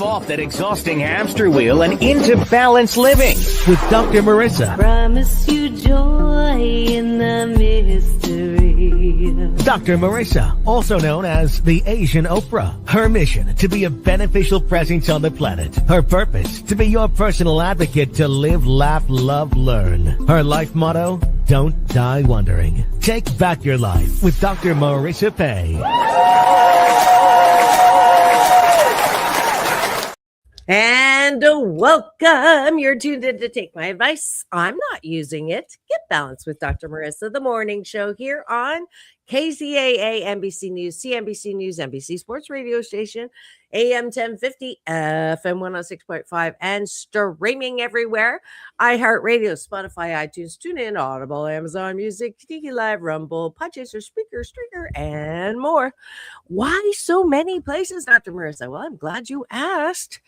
Off that exhausting hamster wheel and into balanced living with Dr. Marissa. Promise you joy in the mystery. Dr. Marissa, also known as the Asian Oprah. Her mission, to be a beneficial presence on the planet. Her purpose, to be your personal advocate to live, laugh, love, learn. Her life motto, don't die wondering. Take back your life with Dr. Marissa Pei. And welcome. You're tuned in to Take My Advice. I'm not using it. Get Balanced with Dr. Marissa, the morning show here on KZAA, NBC News, CNBC News, NBC Sports Radio Station, AM 1050, FM 106.5, and streaming everywhere. iHeartRadio, Spotify, iTunes, TuneIn, Audible, Amazon Music, Tiki Live, Rumble, Podchaser, Spreaker, and more. Why so many places, Dr. Marissa? Well, I'm glad you asked.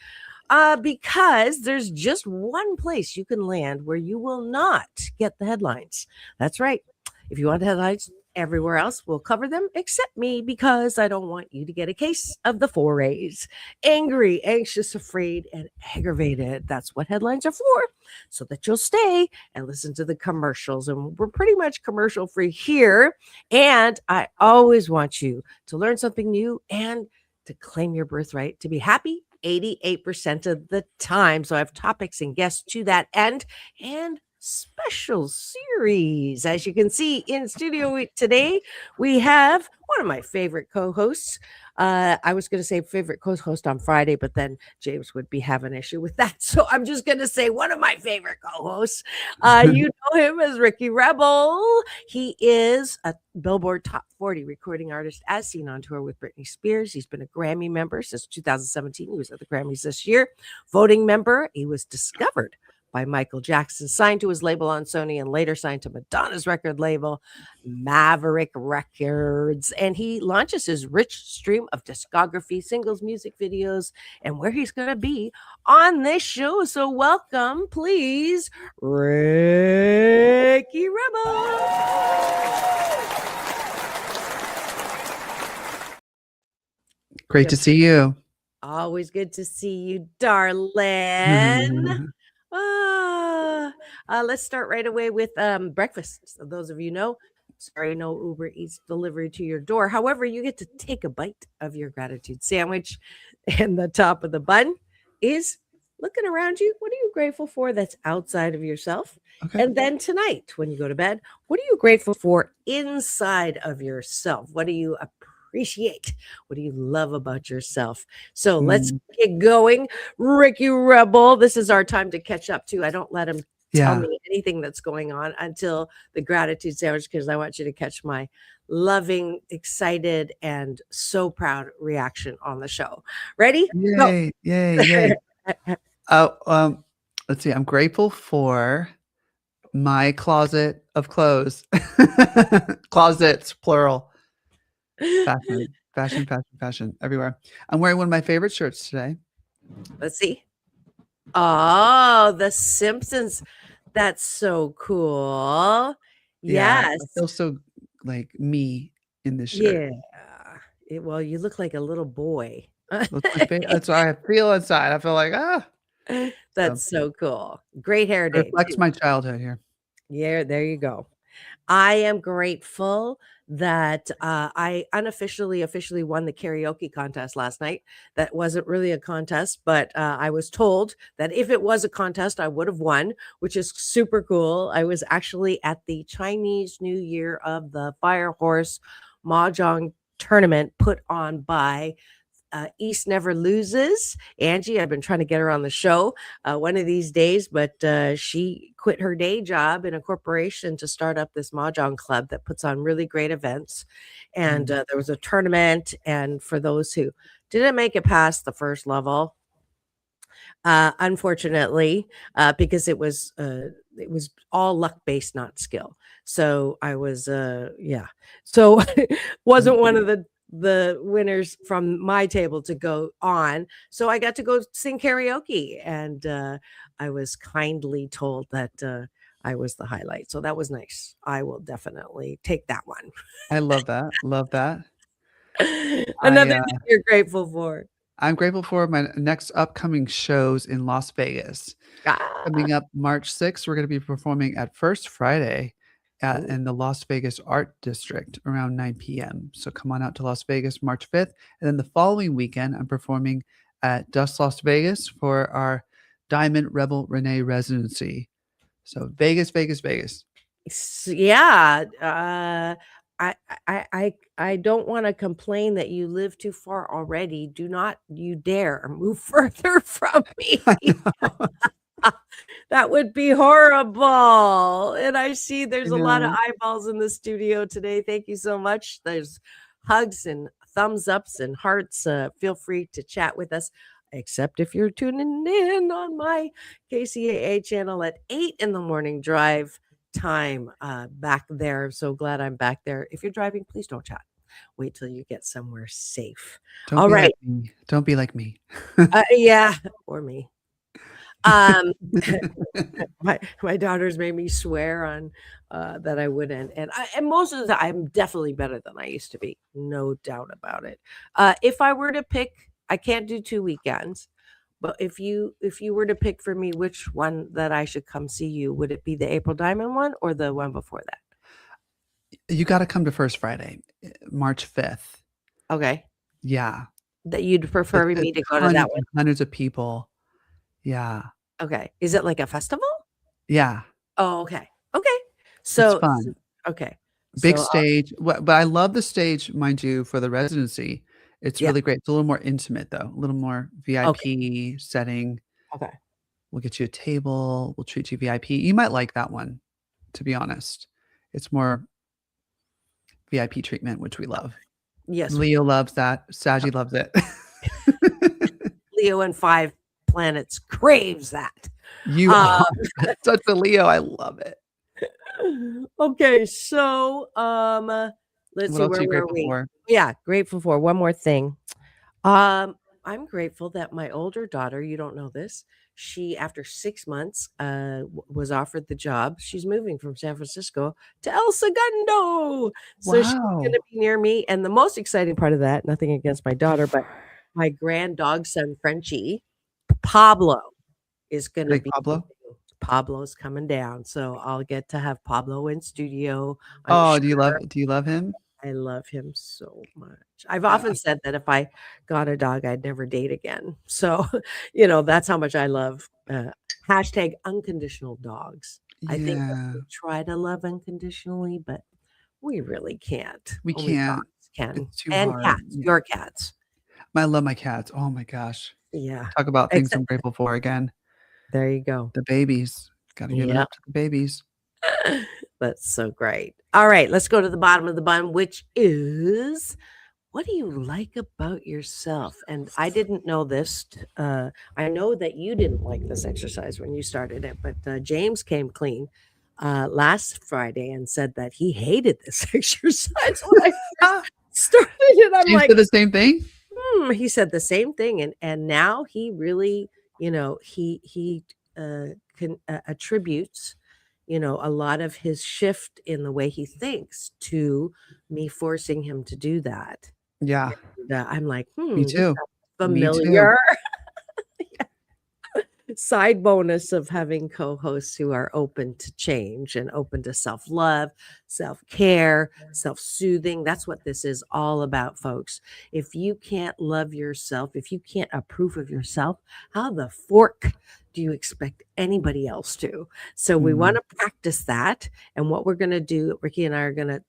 Because there's just one place you can land where you will not get the headlines. That's right. If you want the headlines, everywhere else will cover them except me, because I don't want you to get a case of the 4 A's. Angry, anxious, afraid, and aggravated. That's what headlines are for, so that you'll stay and listen to the commercials. And we're pretty much commercial free here. And I always want you to learn something new and to claim your birthright to be happy 88% of the time. So I have topics and guests to that end and special series. As you can see in studio today, we have one of my favorite co-hosts. I was going to say favorite co-host on Friday, but then James would be having an issue with that. So I'm just going to say one of my favorite co-hosts. You know him as Ricky Rebel. He is a Billboard Top 40 recording artist as seen on tour with Britney Spears. He's been a Grammy member since 2017. He was at the Grammys this year. Voting member. He was discovered by Michael Jackson, signed to his label on Sony, and later signed to Madonna's record label, Maverick Records. And he launches his rich stream of discography, singles, music videos, and where he's going to be on this show. So welcome, please, Ricky Rebel. Great to see you. Always good to see you, darling. Let's start right away with breakfast. So those of you know, sorry, no Uber Eats delivery to your door. However, you get to take a bite of your gratitude sandwich, and the top of the bun is looking around you. What are you grateful for that's outside of yourself? Okay. And then tonight, when you go to bed, what are you grateful for inside of yourself? What do you appreciate? What do you love about yourself? So let's get going. Ricky Rebel, this is our time to catch up too. I don't let him tell me anything that's going on until the gratitude sandwich, because I want you to catch my loving, excited, and so proud reaction on the show. Ready? Yay, yay. Let's see. I'm grateful for my closet of clothes. Closets, plural. Fashion everywhere. I'm wearing one of my favorite shirts today. Let's see. Oh, The Simpsons. That's so cool. Yeah, Yes. I feel so like me in this shirt. Yeah. Well, you look like a little boy. That's what I feel inside. I feel like, That's so cool. Great hair it day. reflects my childhood here. Yeah, there you go. I am grateful that I officially won the karaoke contest last night. That wasn't really a contest, but I was told that if it was a contest, I would have won, which is super cool. I was actually at the Chinese New Year of the Fire Horse Mahjong tournament put on by East Never Loses. Angie, I've been trying to get her on the show one of these days, but she quit her day job in a corporation to start up this Mahjong club that puts on really great events. And there was a tournament. And for those who didn't make it past the first level, unfortunately, because it was all luck based, not skill. So I was, so wasn't one of the winners from my table to go on. So I got to go sing karaoke, and I was kindly told that I was the highlight. So that was nice. I will definitely take that one. I love that. Love that. Another thing you're grateful for. I'm grateful for my next upcoming shows in Las Vegas. Ah, Coming up March 6th, we're going to be performing at First Friday ooh, in the Las Vegas Art District around 9 p.m. So come on out to Las Vegas March 5th. And then the following weekend, I'm performing at Dust Las Vegas for our Diamond Rebel Renee residency. So Vegas, Vegas, Vegas. yeah. I don't want to complain that you live too far already. Do not you dare move further from me. I know. That would be horrible. And I see I there's a lot of know. eyeballs in the studio today. Thank you so much. There's hugs and thumbs ups and hearts. Feel free to chat with us, except if you're tuning in on my KCAA channel at 8 in the morning drive time back there. So glad I'm back there. If you're driving, please don't chat. Wait till you get somewhere safe. Don't All be right. like me. Don't be like me. Yeah, or me. Um, my daughters made me swear on that I wouldn't, and most of the time I'm definitely better than I used to be, no doubt about it. If I were to pick, I can't do 2 weekends, but if you were to pick for me which one that I should come see you, would it be the April Diamond one or the one before that? You got to come to First Friday, March 5th. Okay, Yeah. that you'd prefer me to go to that Hundreds one. and hundreds of people. Yeah. Okay, is it like a festival? Yeah. Oh, okay, okay. It's So, fun. okay, Big so stage. But I love the stage, mind you, for the residency. It's yeah, really great. It's a little more intimate, though, a little more okay, VIP setting. okay. We'll get you a table. We'll treat you VIP. You might like that one, to be honest. It's more VIP treatment, which we love. Yes, Leo loves that. Saji loves it. Leo and 5 planets craves that. You Uh, are such a Leo. I love it. okay, so let's What see, else are where you were grateful we? for? Yeah, grateful for one more thing. I'm grateful that my older daughter, you don't know this, she after 6 months was offered the job. She's moving from San Francisco to El Segundo. So she's Wow. gonna be near me. And the most exciting part of that, nothing against my daughter, but my grand dog son Frenchie, Pablo, is gonna Big be Pablo? Pablo's coming down. So I'll get to have Pablo in studio. I'm Oh, sure do you love him? I love him so much. I've Yeah. often said that if I got a dog, I'd never date again. So, that's how much I love hashtag unconditional dogs. I think that Yeah. we try to love unconditionally, but we really can't. We Only can't. dogs can. It's too And hard. cats, your cats. I love my cats. Oh my gosh. Yeah. Talk about things Except I'm grateful for again. there you go. The babies. Gotta give it Yeah. up to the babies. That's so great. All right, let's go to the bottom of the bun, which is what do you like about yourself? And I didn't know this. I know that you didn't like this exercise when you started it, but James came clean last Friday and said that he hated this exercise when I first Ah, started it. I'm James like, did the same thing? he said the same thing, and now he really, he attributes, a lot of his shift in the way he thinks to me forcing him to do that. Yeah. I'm like, Me this too. sounds Me too. familiar. Side bonus of having co-hosts who are open to change and open to self-love, self-care, self-soothing. That's what this is all about, folks. If you can't love yourself, if you can't approve of yourself, how the fork do you expect anybody else to? So we want Mm, to practice that. And what we're going to do, Ricky and I are going to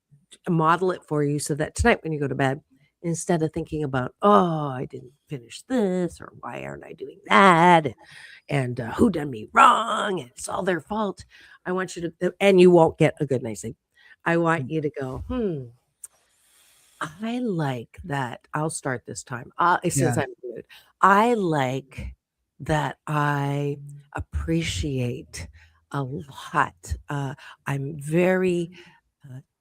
model it for you so that tonight when you go to bed, instead of thinking about, oh, I didn't finish this or why aren't I doing that? And who done me wrong? And it's all their fault. I want you to, and you won't get a good night's sleep. I want mm. you to go, I like that. I'll start this time. Since Yeah. I'm good, I like that I appreciate a lot. I'm very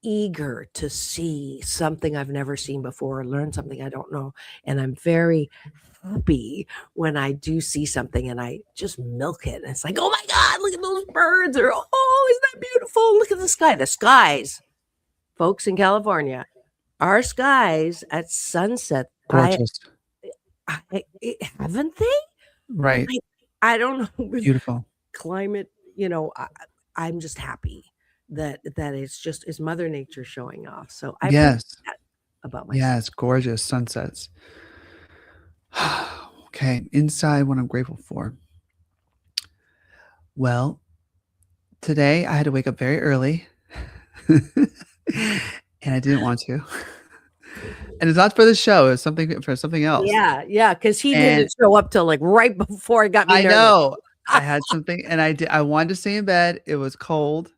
eager to see something I've never seen before, or learn something I don't know. And I'm very happy when I do see something and I just milk it. And it's like, oh my God, look at those birds. Or, oh, isn't that beautiful? Look at the sky. The skies, folks in California, our skies at sunset. Gorgeous. haven't they? Right. I don't know with Beautiful. climate, I'm just happy that it's Mother Nature showing off. So I appreciate Yes. that about myself. Yes. Gorgeous sunsets. Okay. Inside, what I'm grateful for. Well, today I had to wake up very early and I didn't want to. And it's not for the show, it's something for something else. Yeah, because he And didn't show up till like right before it got me I nervous. know I had something and I wanted to stay in bed. It was cold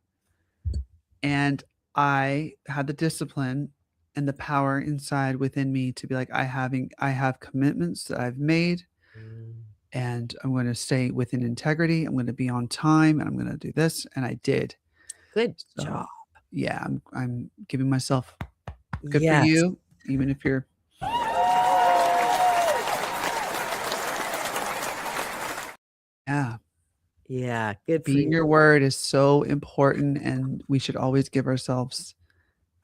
and I had the discipline and the power inside within me to be like, I have commitments that I've made and I'm going to stay within integrity. I'm going to be on time and I'm going to do this. And I did. Good So job. yeah, I'm giving myself good for Yes. you, even if you're yeah. Yeah, good for Being you. your word is so important, and we should always give ourselves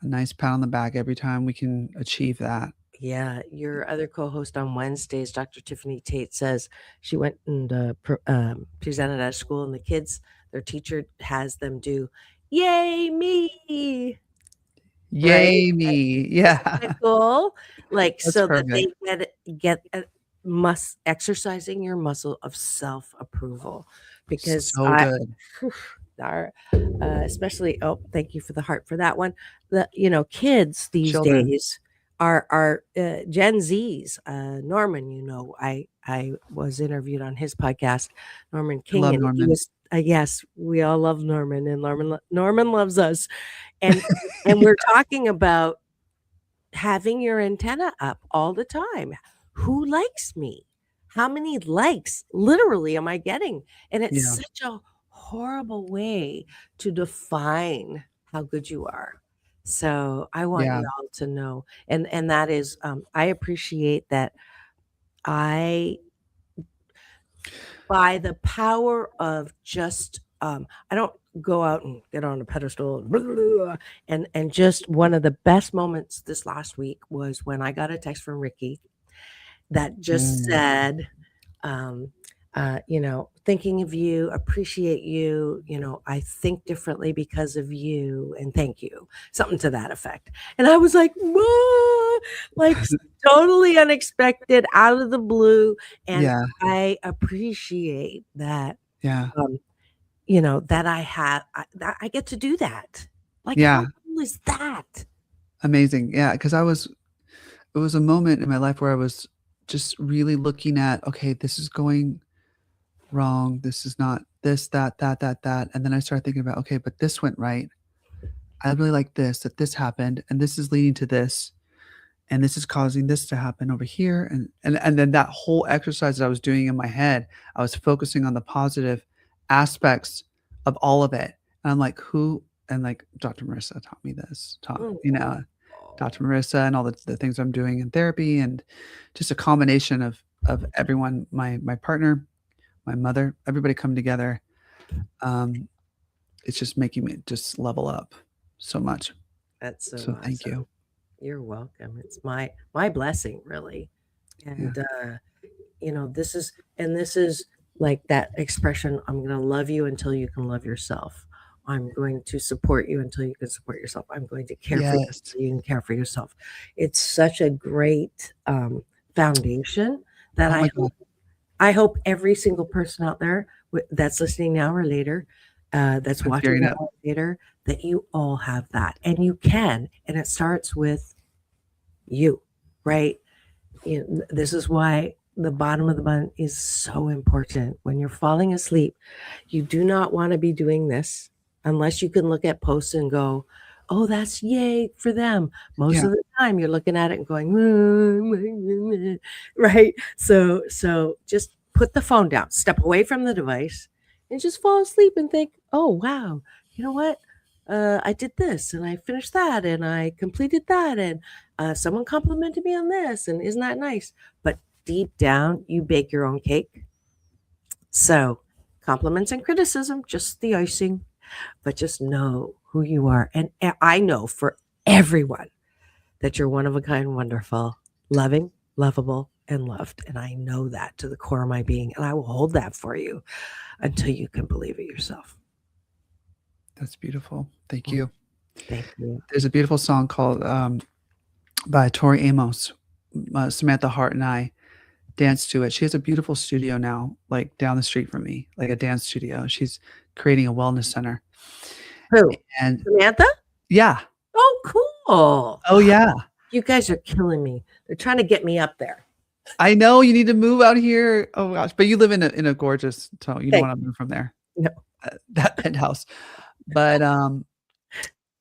a nice pat on the back every time we can achieve that. Yeah, your other co-host on Wednesdays, Dr. Tiffany Tate, says she went and presented at a school, and the kids, their teacher has them do, "Yay me!" Right? Yay me. Isn't Yeah. that cool? Like, That's so that they perfect. exercising your muscle of self-approval, because So good. whew, our, especially, oh, thank you for the heart for that one. Kids these Children. days are Gen Zs. Norman, I was interviewed on his podcast, Norman I King, love and he Norman. was, yes, we all love Norman, and Norman loves us, and we're talking about having your antenna up all the time. Who likes me? How many likes literally am I getting? And it's Yeah. such a horrible way to define how good you are. So I want Yeah. y'all to know, and that is, I appreciate that. I By the power of just, I don't go out and get on a pedestal and blah, blah, blah, and just one of the best moments this last week was when I got a text from Ricky that just Mm. said, thinking of you, appreciate you, I think differently because of you, and thank you, something to that effect. And I was like, whoa, like totally unexpected, out of the blue. And Yeah. I appreciate that, Yeah. that that I get to do that. Like, how Yeah. cool is that? Amazing. Yeah, because it was a moment in my life where I was just really looking at, okay, this is going wrong. This is not this, that. And then I started thinking about, okay, but this went right. I really like this, that this happened, and this is leading to this, and this is causing this to happen over here. And then that whole exercise that I was doing in my head, I was focusing on the positive aspects of all of it. And I'm like, who and like Dr. Marissa taught me this, Oh, Dr. Marissa and all the things I'm doing in therapy and just a combination of everyone, my partner, my mother, everybody come together. Um, it's just making me just level up so much. that's so So thank awesome. you. You're welcome. It's my blessing, really. Yeah. And this is like that expression, I'm going to love you until you can love yourself. I'm going to support you until you can support yourself. I'm going to care for you Yes. until you can care for yourself. It's such a great foundation that Oh my God. I hope every single person out there that's listening now or later, that's I'm watching tearing now up. or later, that you all have that, and you can, and it starts with you, right? This is why the bottom of the bun is so important. When you're falling asleep, you do not want to be doing this unless you can look at posts and go, oh, that's yay for them. Most Yeah. of the time you're looking at it and going, right? So just put the phone down, step away from the device, and just fall asleep and think, oh, wow, you know what? I did this and I finished that and I completed that, and someone complimented me on this, and isn't that nice? But deep down, you bake your own cake. So compliments and criticism, just the icing, but just know who you are. And I know for everyone that you're one of a kind, wonderful, loving, lovable, and loved. And I know that to the core of my being. And I will hold that for you until you can believe it yourself. That's beautiful. Thank you. Thank you. There's a beautiful song called by Tori Amos. Samantha Hart and I danced to it. She has a beautiful studio now, like down the street from me, like a dance studio. She's creating a wellness center. Who? And Samantha? yeah. Oh, cool. Oh, yeah. You guys are killing me. They're trying to get me up there. I know you need to move out here. Oh gosh, but you live in a gorgeous, so you don't want to move from there. No. That penthouse. But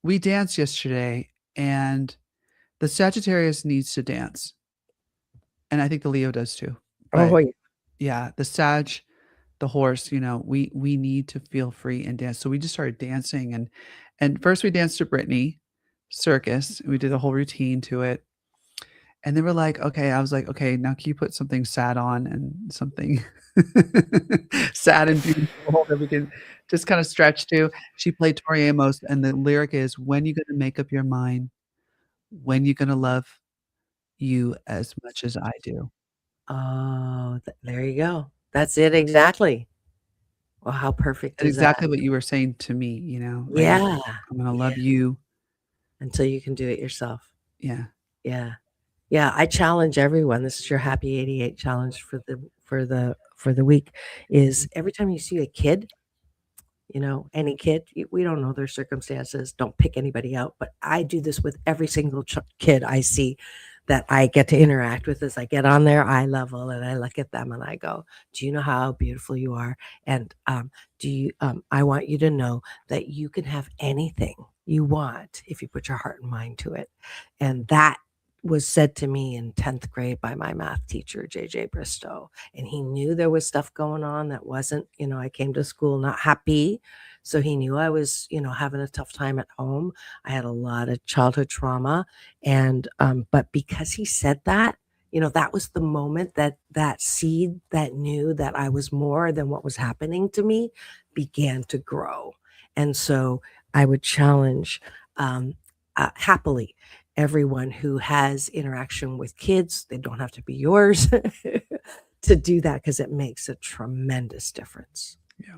we danced yesterday, and the Sagittarius needs to dance, and I think the Leo does too. But Oh, yeah. yeah, the Sag, the horse, we need to feel free and dance. So we just started dancing, and first we danced to Britney Circus. We did a whole routine to it. And they were like, okay, I was like, okay, now can you put something sad on and something sad and beautiful that we can just kind of stretch to? She played Tori Amos, and the lyric is, when you going to make up your mind, when you going to love you as much as I do. Oh, there you go. That's it exactly. Well, how perfect That's is exactly that? what you were saying to me, like, Yeah. I'm going to love you. Until you can do it yourself. Yeah. Yeah. Yeah, I challenge everyone. This is your Happy 88 challenge for the week. Is every time you see a kid, any kid, we don't know their circumstances. Don't pick anybody out, but I do this with every single kid I see that I get to interact with. As I get on their eye level and I look at them and I go, "Do you know how beautiful you are? And I want you to know that you can have anything you want if you put your heart and mind to it." And that was said to me in 10th grade by my math teacher, JJ Bristow. And he knew there was stuff going on that wasn't, I came to school not happy. So he knew I was, having a tough time at home. I had a lot of childhood trauma. And, but because he said that, that was the moment that seed that knew that I was more than what was happening to me began to grow. And so I would challenge happily everyone who has interaction with kids, they don't have to be yours, to do that because it makes a tremendous difference. Yeah.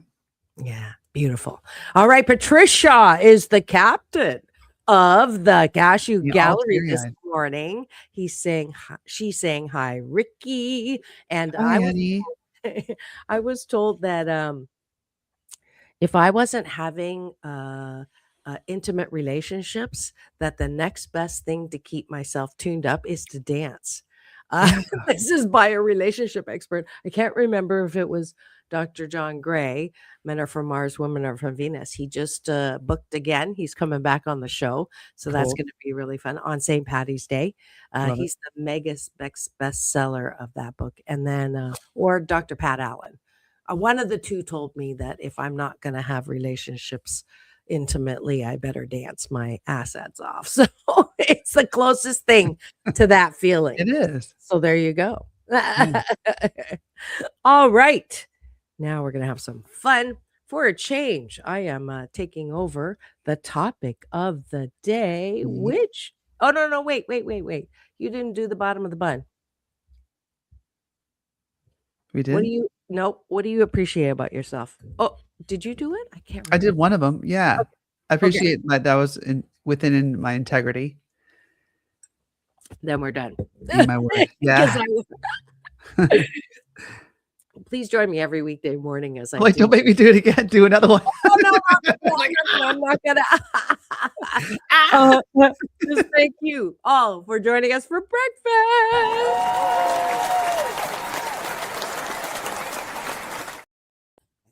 Yeah. Beautiful. All right. Patricia is the captain of the Cashew Gallery this morning. She's saying hi, Ricky. And Hi, I was told that if I wasn't having intimate relationships, that the next best thing to keep myself tuned up is to dance. This is by a relationship expert. I can't remember if it was Dr. John Gray, Men Are From Mars, Women Are From Venus. He just booked again. He's coming back on the show. So that's going to be really fun on St. Patty's Day. He's the mega bestseller of that book. And then, or Dr. Pat Allen. One of the two told me that if I'm not going to have relationships intimately, I better dance my assets off. So it's the closest thing to that feeling. It is. So there you go. All right. Now we're going to have some fun. For a change, I am taking over the topic of the day, which, oh, no, wait. You didn't do the bottom of the bun. We did? What do you appreciate about yourself? Oh, did you do it? I can't remember. I did one of them. Yeah. Okay. I appreciate that was within my integrity. Then we're done. In my word. Yeah. Please join me every weekday morning as I don't make me do it again. Do another one. Oh, no, I'm not gonna. Just thank you all for joining us for breakfast.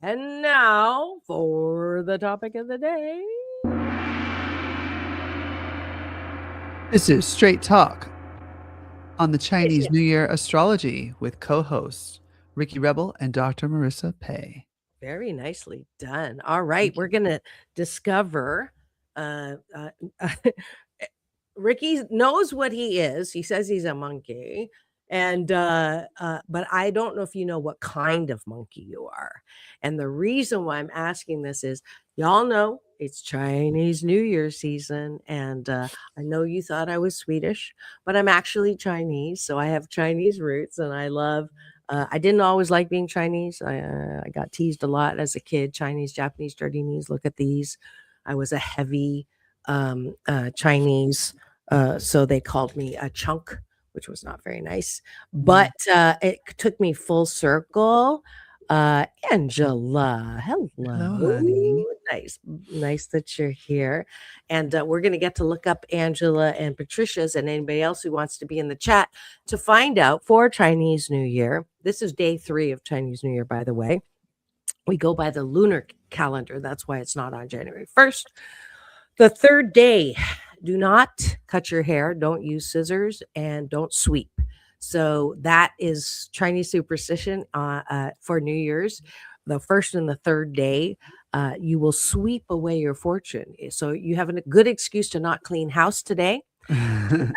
And now for the topic of the day. This is Straight Talk on the Chinese New Year Astrology with co-hosts Ricky Rebel and Dr. Marissa Pei. Very nicely done. All right, we're going to discover Ricky knows what he is. He says he's a monkey. And but I don't know if you know what kind of monkey you are. And the reason why I'm asking this is y'all know it's Chinese New Year season, and I know you thought I was Swedish, but I'm actually Chinese, so I have Chinese roots, and I love. I didn't always like being Chinese. I got teased a lot as a kid. Chinese, Japanese, dirty knees. Look at these. I was a heavy Chinese, so they called me a chunk, which was not very nice. But it took me full circle. Angela, hello. Hello, honey. Nice that you're here. And we're going to get to look up Angela and Patricia's and anybody else who wants to be in the chat to find out for Chinese New Year. This is day 3 of Chinese New Year, by the way. We go by the lunar calendar. That's why it's not on January 1st. The third day, do not cut your hair, don't use scissors, and don't sweep. So that is Chinese superstition for New Year's. The first and the third day, you will sweep away your fortune. So you have a good excuse to not clean house today and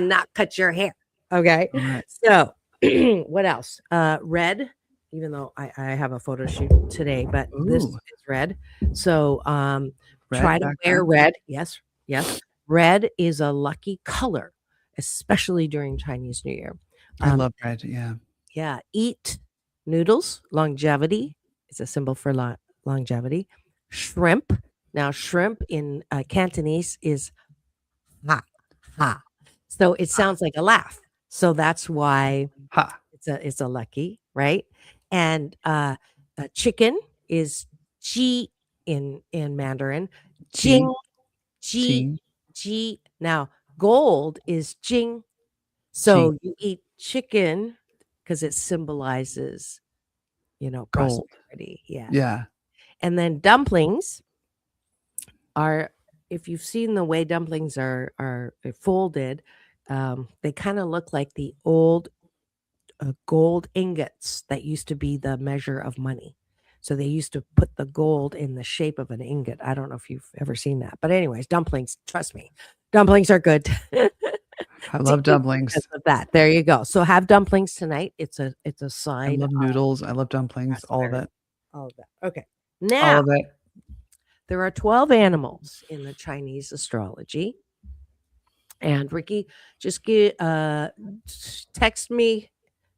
not cut your hair. Okay. Right. So what else? Red, even though I have a photo shoot today, but this Ooh. is red. So Red try to wear background? red. Yes. Red is a lucky color, especially during Chinese New Year. I love red. Yeah. Yeah. Eat noodles. Longevity is a symbol for longevity. Shrimp. Now, shrimp in Cantonese is ha ha. So it sounds like a laugh. So that's why Ha. it's a lucky, right? And chicken is ji in Mandarin. Jing, ji, Ting. ji. Now, gold is jing. So Jing. you eat chicken because it symbolizes, Gold. prosperity. Yeah. Yeah. And then dumplings are, if you've seen the way dumplings are folded, they kind of look like the old gold ingots that used to be the measure of money. So they used to put the gold in the shape of an ingot. I don't know if you've ever seen that, but anyways, dumplings. Trust me, dumplings are good. I love dumplings. Because of that. There you go. So have dumplings tonight. It's a I sign. love noodles. I love dumplings. All of it. All of that. Okay. All Now of it. there are 12 animals in the Chinese astrology. And Ricky, just text me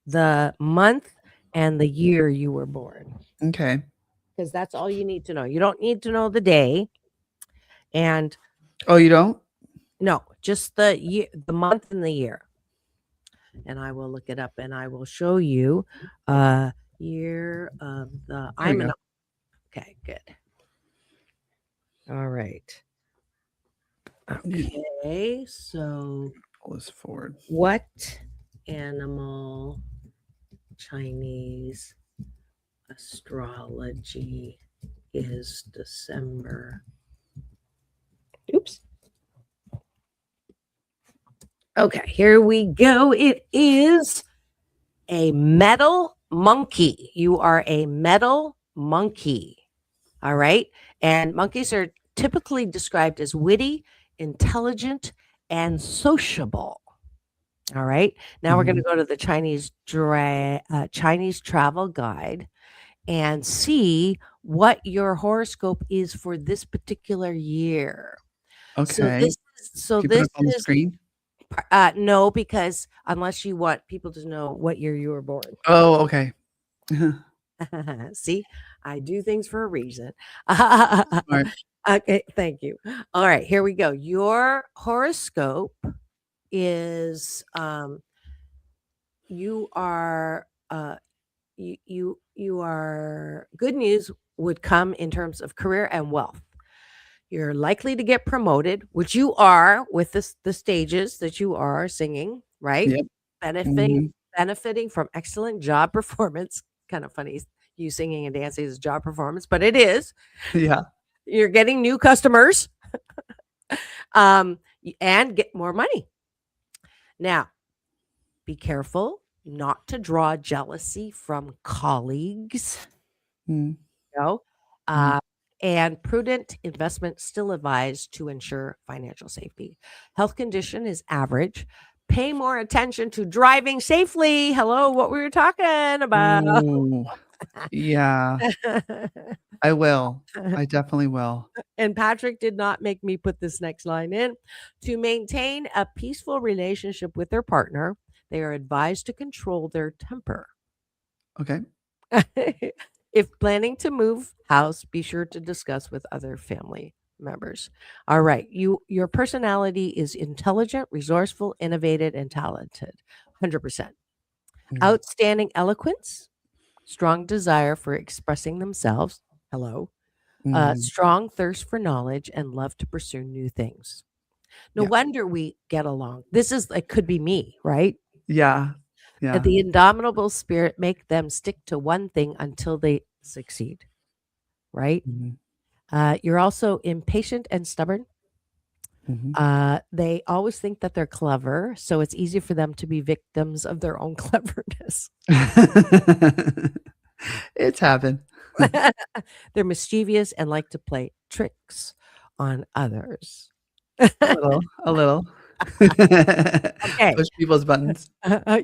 the month and the year you were born, Okay. because that's all you need to know. You don't need to know the day. And Oh, you don't? no, just the year, the month and the year. And I will look it up and I will show you year of the There you go. Okay, good. All right. Okay, so Pull this forward. what animal Chinese astrology is December? Oops. Okay, here we go. It is a metal monkey. You are a metal monkey. All right. And monkeys are typically described as witty, intelligent, and sociable. All right. Now we're going to go to the Chinese travel guide and see what your horoscope is for this particular year. Okay. So Can you put this it on the is screen? no, because unless you want people to know what year you were born. Oh, okay. See, I do things for a reason. Smart. Okay, thank you. All right, here we go. Your horoscope is you are you are good news would come in terms of career and wealth. You're likely to get promoted, which you are with the stages that you are singing, right? Yep. Benefiting from excellent job performance. Kind of funny, you singing and dancing is job performance, but it is. Yeah. You're getting new customers, and get more money. Now, be careful not to draw jealousy from colleagues. Mm. And prudent investment still advised to ensure financial safety. Health condition is average. Pay more attention to driving safely. Hello, what we were talking about. Ooh, yeah, I will. I definitely will. And Patrick did not make me put this next line in. To maintain a peaceful relationship with their partner, they are advised to control their temper. Okay. If planning to move house, be sure to discuss with other family members. All right, your personality is intelligent, resourceful, innovative, and talented. 100%. Mm, Outstanding eloquence, strong desire for expressing themselves. Hello. mm, Strong thirst for knowledge and love to pursue new things. No yeah. wonder we get along. This is it could be me, right? Yeah. Yeah. The indomitable spirit make them stick to one thing until they succeed, right? Mhm, You're also impatient and stubborn. mhm. They always think that they're clever, so it's easy for them to be victims of their own cleverness. It's happened. They're mischievous and like to play tricks on others. A little, a little. Okay. Push people's buttons.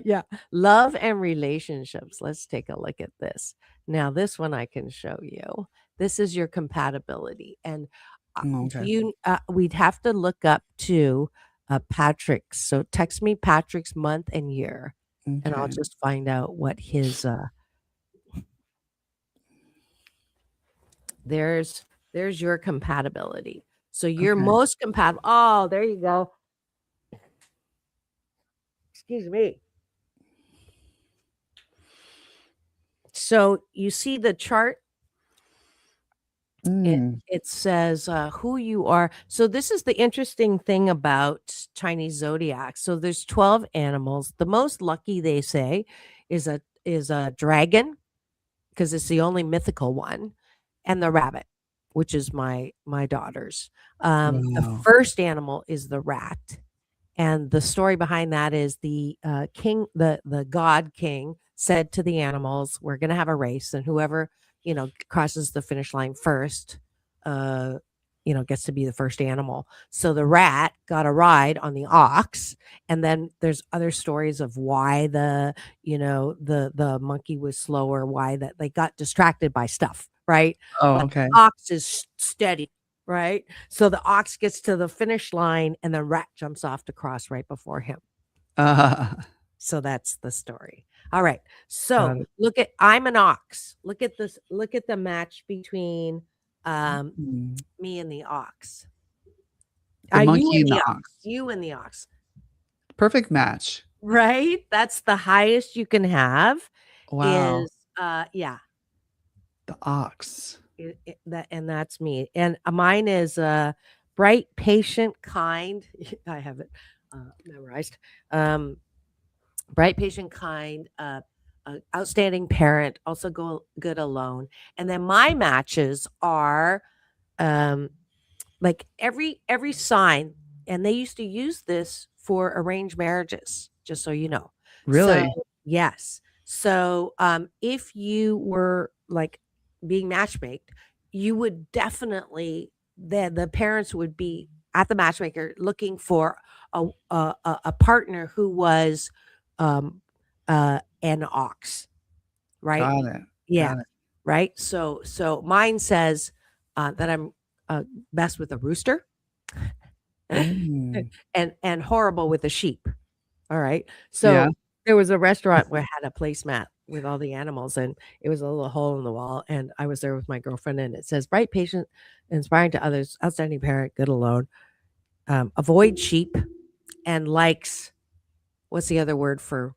Yeah. Love and relationships. Let's take a look at this. Now, this one I can show you. This is your compatibility. And Okay. we'd have to look up to Patrick's. So text me Patrick's month and year, and I'll Okay. just find out what his there's your compatibility. So you're Okay. most compatible. Oh, there you go. Excuse me. So you see the chart, Mm. it says who you are. So this is the interesting thing about Chinese zodiac. So there's 12 animals. The most lucky, they say, is a dragon, because it's the only mythical one, and the rabbit, which is my daughter's. The Wow. first animal is the rat. And the story behind that is the king, the god king, said to the animals, "We're going to have a race, and whoever crosses the finish line first, uh, gets to be the first animal." So the rat got a ride on the ox, and then there's other stories of why the monkey was slower, why that they got distracted by stuff, right? Oh, But okay. the ox is steady, right? So the ox gets to the finish line and the rat jumps off the cross right before him. Uh, So that's the story. All right. So got it. I'm an ox. Look at this. Look at the match between Mm. me and the ox. The You monkey and and the the ox. ox. You and the ox. Perfect match. Right? That's the highest you can have Wow. is yeah. The ox. That's me. And mine is bright, patient, kind. I have it memorized. Bright, patient, kind, outstanding parent, also good alone. And then my matches are um, like every sign, and they used to use this for arranged marriages, just so you know. So Really? yes. So if you were like being matchmaked, you would definitely the parents would be at the matchmaker looking for a partner who was um an ox, right? Got it. Yeah, Got it. right. So mine says that I'm best with a rooster Mm. and horrible with a sheep. All right. Yeah. So there was a restaurant where I had a placemat with all the animals, and it was a little hole in the wall. And I was there with my girlfriend, and it says, bright, patient, inspiring to others, outstanding parent, good alone, avoid sheep, and likes, what's the other word for,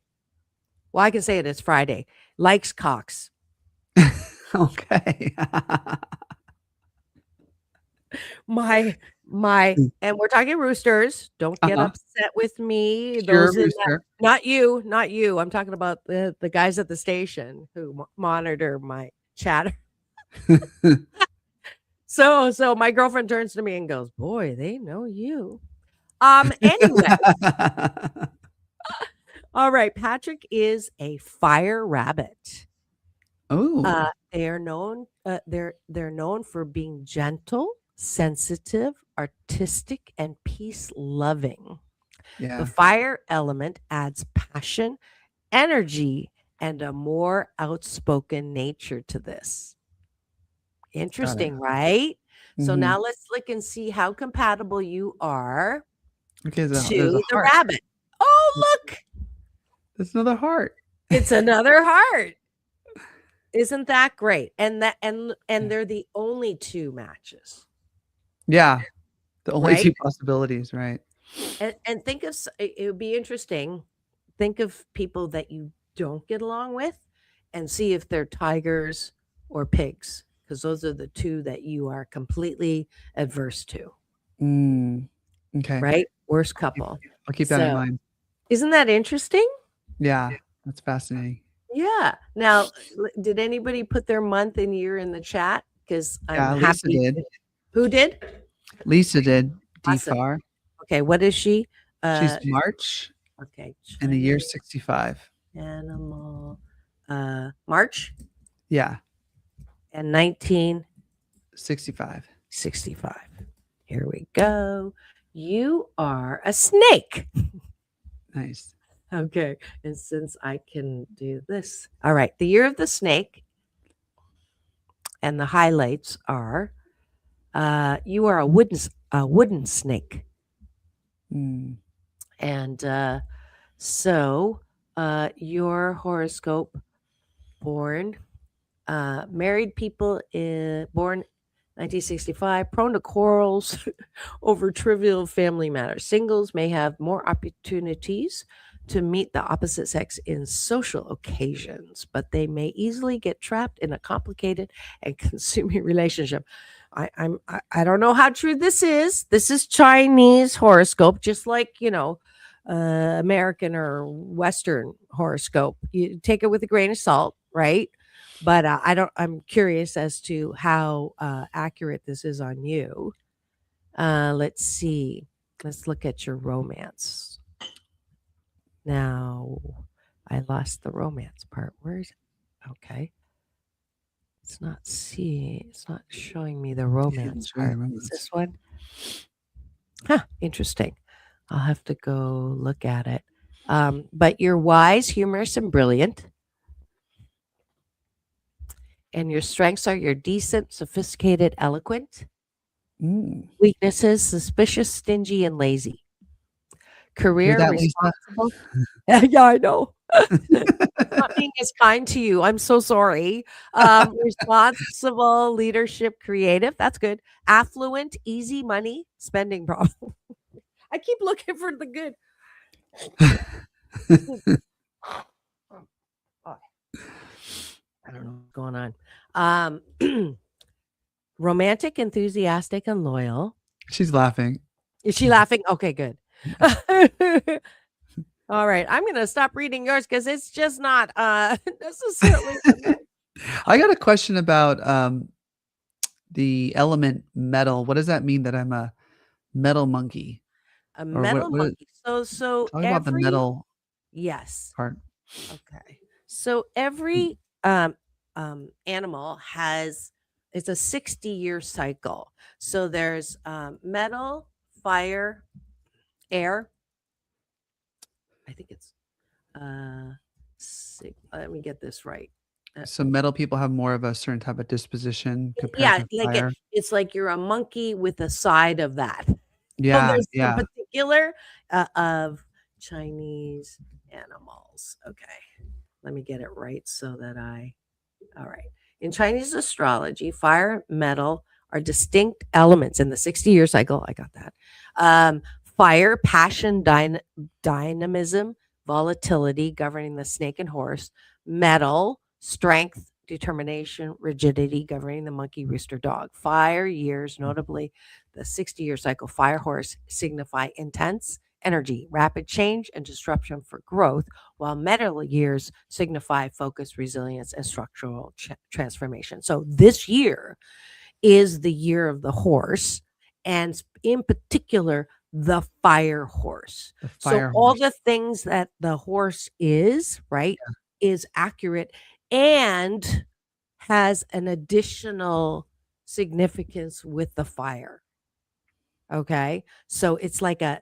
well, I can say it, it's Friday, likes cocks. Okay. My and we're talking roosters. Don't get Uh-huh. upset with me. Pure Those in that, rooster. not you, not you. I'm talking about the guys at the station who monitor my chatter. So my girlfriend turns to me and goes, "Boy, they know you." Anyway, all right. Patrick is a fire rabbit. Oh, They're known for being gentle, sensitive, artistic, and peace loving. Yeah. The fire element adds passion, energy, and a more outspoken nature to this. Got it. Interesting, right? So Hmm. now let's look and see how compatible you are Okay, there's a to the heart. rabbit. Oh, look, There's another heart. it's another heart. Isn't that great? And they're the only two matches, Yeah. The only right? two possibilities, right? And think of it would be interesting. Think of people that you don't get along with, and see if they're tigers or pigs, because those are the two that you are completely adverse to, Mm, okay. right? Worst I'll keep, couple. I'll keep that in So, mind. isn't that interesting? Yeah, that's fascinating. Yeah. Now, did anybody put their month and year in the chat? Because I'm Yeah, Lisa happy. did. Who did? Lisa did. Awesome. DFAR. Okay, what is she? She's March Okay, in the year Chinese 65. animal. March Yeah, and 1965. 65. Here we go. You are a snake. Nice. Okay, and since I can do this, all right. The year of the snake, and the highlights are, you are a wooden snake. Mm, And so your horoscope, born, married people born 1965, prone to quarrels over trivial family matters. Singles may have more opportunities to meet the opposite sex in social occasions, but they may easily get trapped in a complicated and consuming relationship. I don't know how true this is. This is Chinese horoscope, just like American or Western horoscope. You take it with a grain of salt, right? But I'm curious as to how accurate this is on you. Let's see. Let's look at your romance. Now, I lost the romance part. Where is it? Okay. It's not showing me the romance showing the part. Is romance. this one? Huh, interesting. I'll have to go look at it. But you're wise, humorous, and brilliant. And your strengths are you're decent, sophisticated, eloquent. Mm. Weaknesses: suspicious, stingy, and lazy. Hear Career: that, Lisa? responsible. Yeah, I know. Not being as kind to you. I'm so sorry. Responsible, leadership, creative. That's good. Affluent, easy money, spending problem. I keep looking for the good. I don't know what's going on. Romantic, enthusiastic, and loyal. She's laughing. Is she laughing? Okay, good. All right. I'm going to stop reading yours because it's just not necessarily. I got a question about the element metal. What does that mean that I'm a metal monkey? A Or metal what monkey. So talk about the metal yes. part. Okay. So every animal has it's a 60-year cycle. So there's metal, fire, air. I think it's let me get this right. So metal people have more of a certain type of disposition Yeah, compared to like fire. it's like you're a monkey with a side of that. So Yeah, there's some yeah. particular of Chinese animals. Okay, let me get it right so that all right. In Chinese astrology, fire, metal are distinct elements in the 60-year cycle. I got that. Fire, passion, dynamism, volatility, governing the snake and horse. Metal, strength, determination, rigidity, governing the monkey, rooster, dog. Fire years, notably the 60-year cycle, fire horse, signify intense energy, rapid change, and disruption for growth, while metal years signify focus, resilience, and structural transformation. So this year is the year of the horse, and in particular, the fire horse. The So fire all horse. the things that the horse is, right, is accurate and has an additional significance with the fire. Okay. So it's like a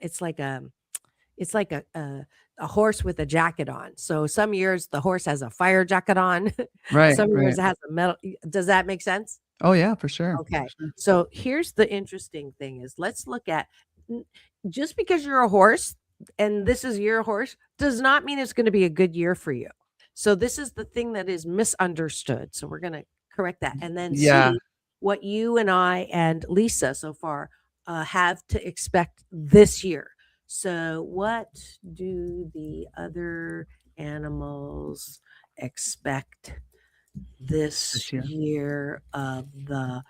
it's like a horse with a jacket on. So some years the horse has a fire jacket on. Right, Some years right. it has a metal. Does that make sense? Oh, yeah, for sure, for Okay. sure. So here's the interesting thing is let's look at n- just because you're a horse and this is your horse does not mean it's going to be a good year for you. So this is the thing that is misunderstood. So we're going to correct that and then Yeah, see what you and I and Lisa so far have to expect this year. So what do the other animals expect this this year. year of the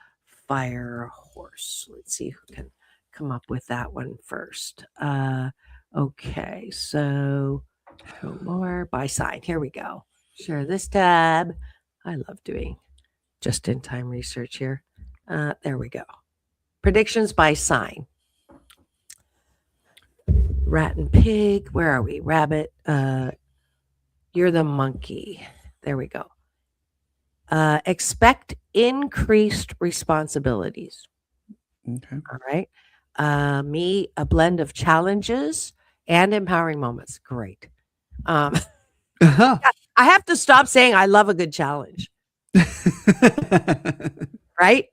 fire horse? Let's see who can come up with that one first. Okay, so show more by sign. Here we go. Share this tab. I love doing just in time research here. There we go. Predictions by sign. Rat and pig. Where are we? Rabbit. You're the monkey. There we go. Expect increased responsibilities. Okay. All right. Me, a blend of challenges and empowering moments. Great. Um, I have to stop saying I love a good challenge, right?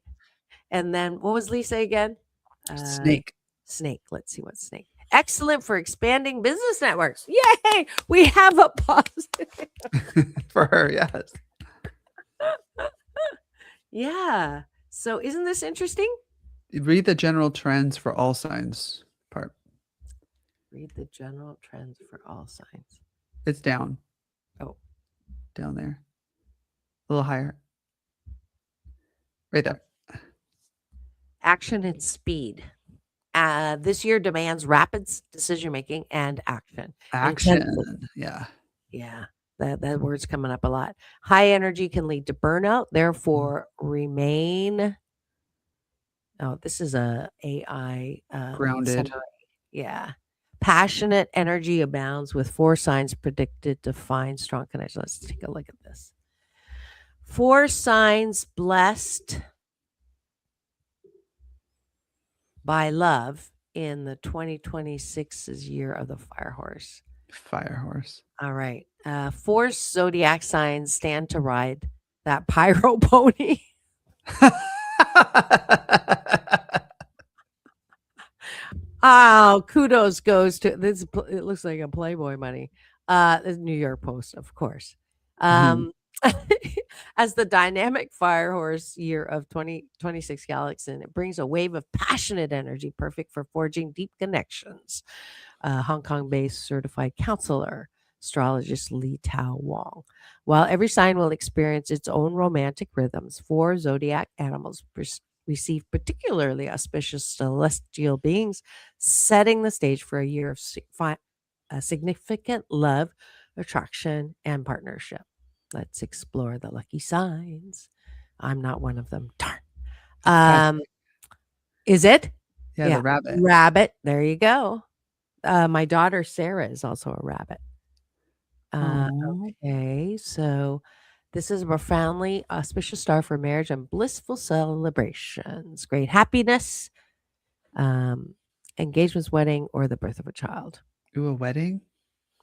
And then what was Lisa again? Snake. Snake. Let's see what snake. Excellent for expanding business networks. Yay! We have a positive. For her, yes. Yeah. So isn't this interesting? Read the general trends for all signs part. Read the general trends for all signs. It's down. Oh. Down there. A little higher. Right there. Action and speed. This year demands rapid decision making and action. Action. Intensity. Yeah. Yeah, that word's coming up a lot. High energy can lead to burnout. Therefore, remain. Oh, this is a AI Grounded. summary. Yeah. Passionate energy abounds with 4 signs predicted to find strong connection. Let's take a look at this. 4 signs blessed by love in the 2026's year of the fire horse. Fire horse. All right. 4 zodiac signs stand to ride that pyro pony. Oh, kudos goes to this. It looks like a Playboy money. The New York Post, of course. As the dynamic fire horse year of 2026 Galaxy, it brings a wave of passionate energy, perfect for forging deep connections. Hong Kong-based certified counselor, astrologist Li Tao Wong. While every sign will experience its own romantic rhythms, 4 zodiac animals receive particularly auspicious celestial beings, setting the stage for a year of significant love, attraction, and partnership. Let's explore the lucky signs. I'm not one of them. Darn. Is it? Yeah, the rabbit. Rabbit. There you go. My daughter Sarah is also a rabbit. Okay, so this is a profoundly auspicious star for marriage and blissful celebrations, great happiness, engagements, wedding, or the birth of a child. Ooh, a wedding?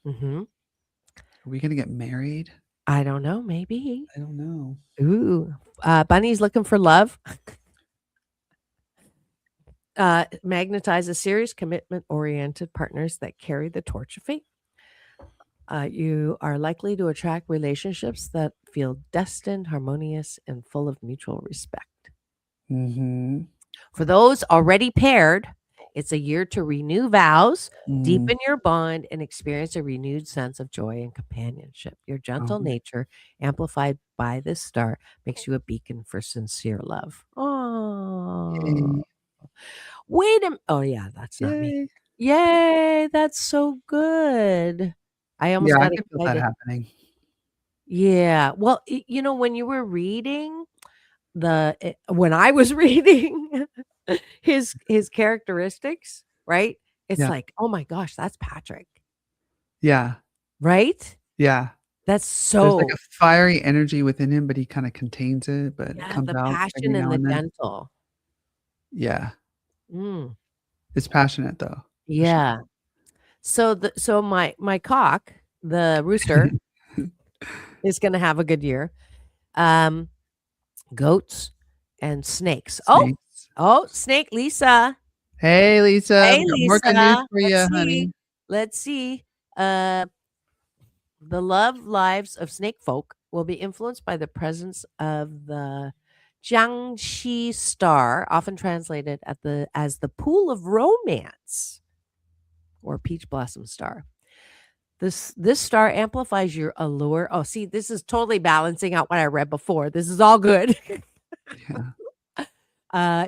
Mm-hmm. Are we going to get married? I don't know. Maybe. I don't know. Ooh, Bunny's looking for love. Magnetizes serious, commitment-oriented partners that carry the torch of fate. You are likely to attract relationships that feel destined, harmonious, and full of mutual respect. Mm-hmm. For those already paired, it's a year to renew vows, deepen your bond, and experience a renewed sense of joy and companionship. Your gentle nature, amplified by this star, makes you a beacon for sincere love. Oh, wait a minute. Oh, yeah, that's not me. Yay, that's so good. I almost got I can feel that excited. happening. Yeah. Well, when you were reading when I was reading his characteristics, right? It's like, oh my gosh, that's Patrick, Yeah. right? Yeah. That's There's so like a fiery energy within him, but he kind of contains it, but it comes the out passion every and now the and then. gentle. Yeah. Mm, It's passionate though. for sure. yeah. So my cock, the rooster, is going to have a good year. Goats and snakes. Snakes. Oh, snake Lisa. Hey, Lisa. Hey I've got more good news Lisa. for you, honey. Let's see. Uh the love lives of snake folk will be influenced by the presence of the Jiangxi star, often translated as the pool of romance or peach blossom star. This star amplifies your allure. Oh, see, this is totally balancing out what I read before. This is all good. Yeah.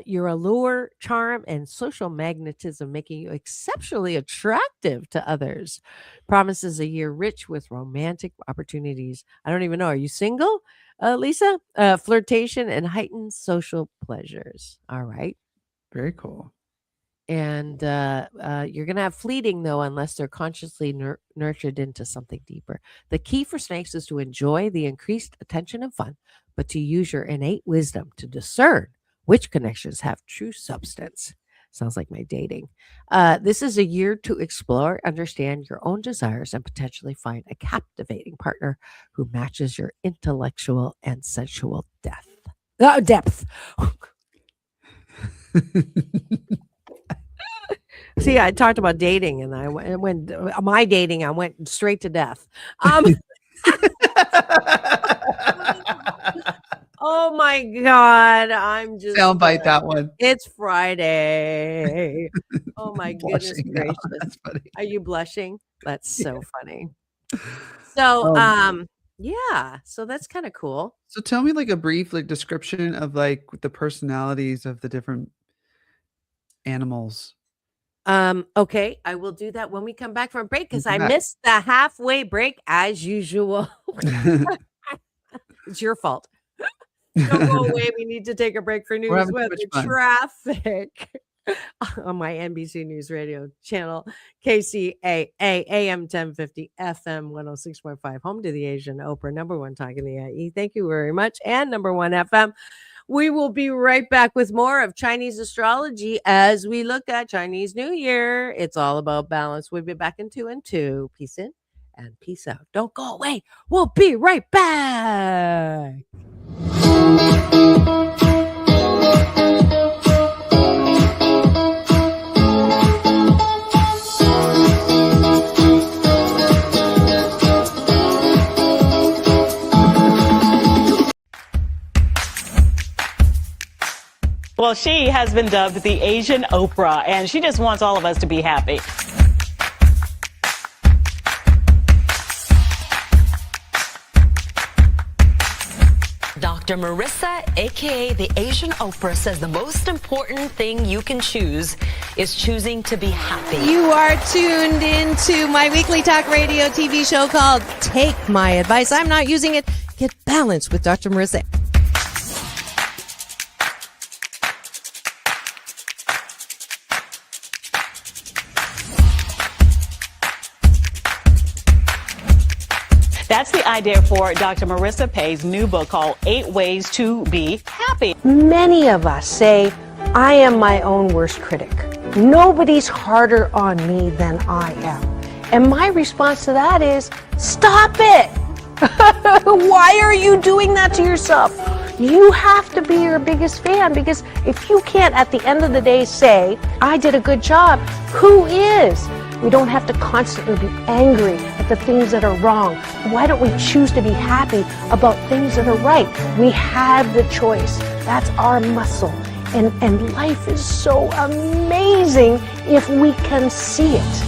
Your allure, charm, and social magnetism making you exceptionally attractive to others. Promises a year rich with romantic opportunities. I don't even know. Are you single, Lisa? Flirtation and heightened social pleasures. All right. Very cool. And you're going to have fleeting, though, unless they're consciously nurtured into something deeper. The key for snakes is to enjoy the increased attention and fun, but to use your innate wisdom to discern which connections have true substance. Sounds like my dating. This is a year to explore, understand your own desires, and potentially find a captivating partner who matches your intellectual and sensual depth. See, I talked about dating, and I went my dating. I went straight to death. Oh my God, I'm just Soundbite that one. It's Friday. Oh my goodness Blushing now. gracious! That's funny. Are you blushing? That's so funny. So, yeah. So that's kind of cool. So tell me like a brief like description of like the personalities of the different animals. Okay, I will do that when we come back from break because I Back. missed the halfway break as usual. It's your fault. Don't go away. We need to take a break for news having too weather much fun. traffic on my NBC News Radio channel, KCAA AM 1050 FM 106.5, home to the Asian Oprah, number one talk in the IE. Thank you very much. And number one FM. We will be right back with more of Chinese astrology as we look at Chinese New Year. It's all about balance. We'll be back in 2 and 2. Peace in and peace out. Don't go away. We'll be right back. Well, she has been dubbed the Asian Oprah, and she just wants all of us to be happy. Dr. Marissa, aka the Asian Oprah, says the most important thing you can choose is choosing to be happy. You are tuned into my weekly talk radio TV show called Take My Advice. I'm not using it. Get balanced with Dr. Marissa. That's the idea for Dr. Marissa Pei's new book called 8 Ways to Be Happy. Many of us say, I am my own worst critic. Nobody's harder on me than I am. And my response to that is, stop it! Why are you doing that to yourself? You have to be your biggest fan, because if you can't at the end of the day say, I did a good job, who is? We don't have to constantly be angry at the things that are wrong. Why don't we choose to be happy about things that are right? We have the choice. That's our muscle. And life is so amazing if we can see it.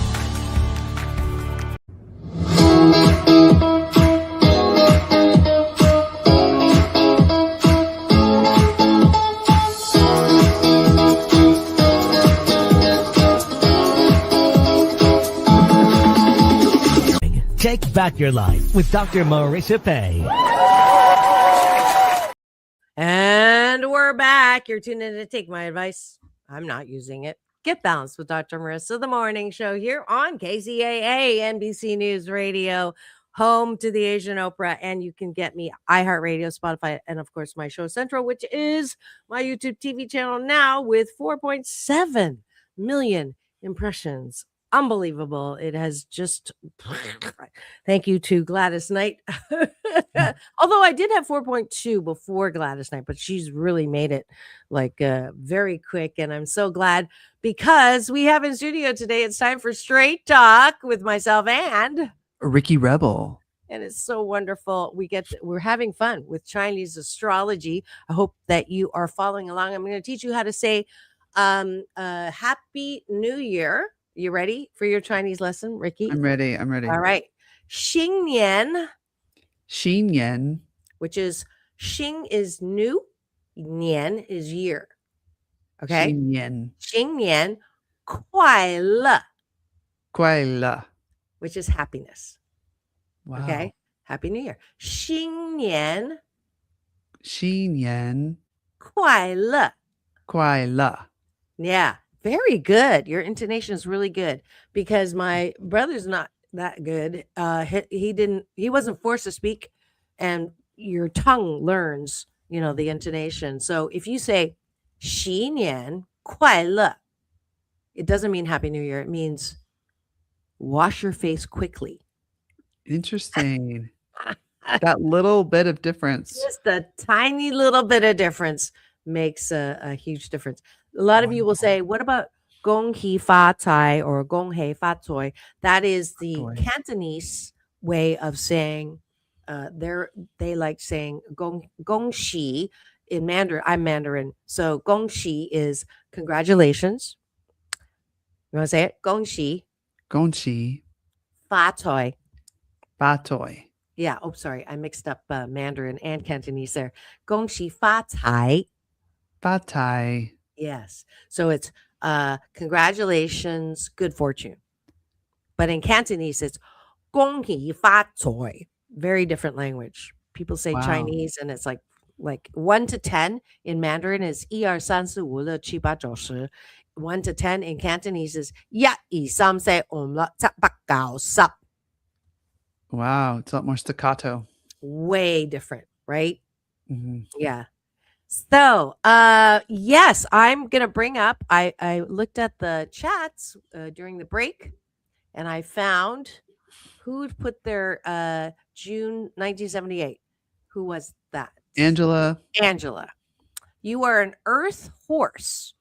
Take back your life with Dr. Marissa Pei. And we're back. You're tuned in to Take My Advice. I'm not using it. Get balanced with Dr. Marissa, the morning show here on KCAA, NBC News Radio, home to the Asian Oprah. And you can get me iHeartRadio, Spotify, and of course my show Central, which is my YouTube TV channel now with 4.7 million impressions unbelievable. It has just thank you to Gladys Knight. Although I did have 4.2 before Gladys Knight, but she's really made it like very quick. And I'm so glad because we have in studio today, it's time for Straight Talk with myself and Ricky Rebel. and it's so wonderful. We're having fun with Chinese astrology. I hope that you are following along. I'm going to teach you how to say Happy New Year. You ready for your Chinese lesson, Ricky? I'm ready. All right. Xing Nian, Xin Yan. which is Xing is new, Nian is year. Okay. Xin Yan. Xing Nian, Kuai Le, Kuai Le. which is happiness. Wow. Okay. Happy New Year. Xing Nian, Xin Yan. Kuai Le. Kuai Le. Yeah, very good. Your intonation is really good because my brother's not that good. He wasn't forced to speak, and your tongue learns, the intonation. So if you say 习年快乐, it doesn't mean Happy New Year. It means wash your face quickly. Interesting. That little bit of difference. Just a tiny little bit of difference makes a huge difference. A lot of you will say, what about Gong He Fa Cai or Gong He Fa Cui? That is the Cantonese way of saying, they like saying Gong Shi in Mandarin. I'm Mandarin. So Gong Shi is congratulations. You want to say it? Gong Shi. Gong Qi. Fa Cui. Ba Toi. Yeah. Oh, sorry. I mixed up Mandarin and Cantonese there. Gong Shi Fa Cai. Ba Tai. Yes. So it's congratulations, good fortune. But in Cantonese, it's 恭喜发财. Very different language. People say Chinese and it's like 1 to 10 in Mandarin is 1 2 3 4 5 6 7 8 9 10. 1 to 10 in Cantonese is 1 2 3 4 5 6 7 8 9 10. Wow. It's a lot more staccato. Way different, right? Mm-hmm. Yeah. So, yes, I'm going to bring up, I looked at the chats during the break and I found who put their June 1978. Who was that? Angela. You are an earth horse.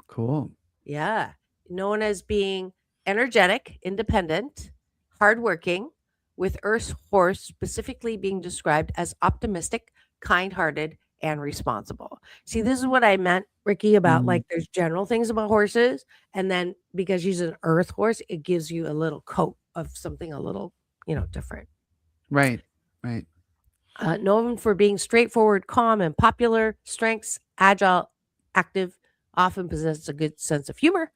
Cool. Yeah. Known as being energetic, independent, hardworking, with earth horse specifically being described as optimistic, kind-hearted, and responsible. See, this is what I meant, Ricky, about like there's general things about horses. And then because she's an earth horse, it gives you a little coat of something a little, different. Right. Known for being straightforward, calm, and popular, strengths, agile, active, often possesses a good sense of humor,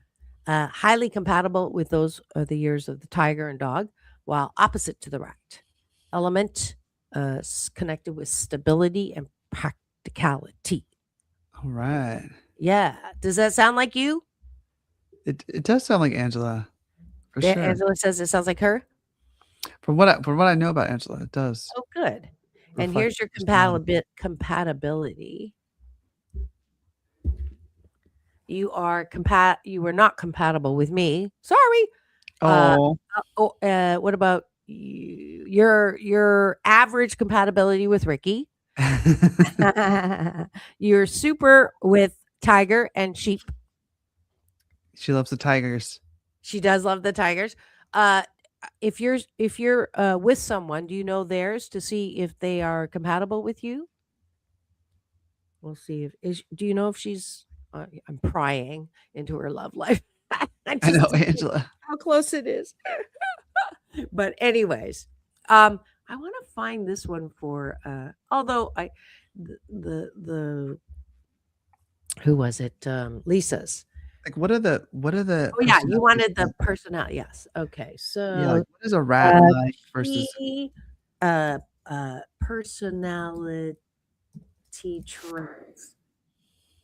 highly compatible with those of the years of the tiger and dog, while opposite to the rat. Element connected with stability and practicality. All right. Yeah. Does that sound like you? It does sound like Angela. For sure. Angela says it sounds like her. From what I know about Angela, it does. Oh, good. And Reflect here's your compatibility. You are not compatible with me. Sorry. What about your average compatibility with Ricky? You're super with tiger and sheep. She loves the tigers. She does love the tigers. If you're with someone, do you know theirs to see if they are compatible with you? We'll see do you know if she's I'm prying into her love life. I know, Angela. How close it is. But anyways, I want to find this one for although the who was it? Lisa's. Like what are the Oh yeah, you wanted the personality. Yes. Okay. So yeah, like what is a rat like versus personality traits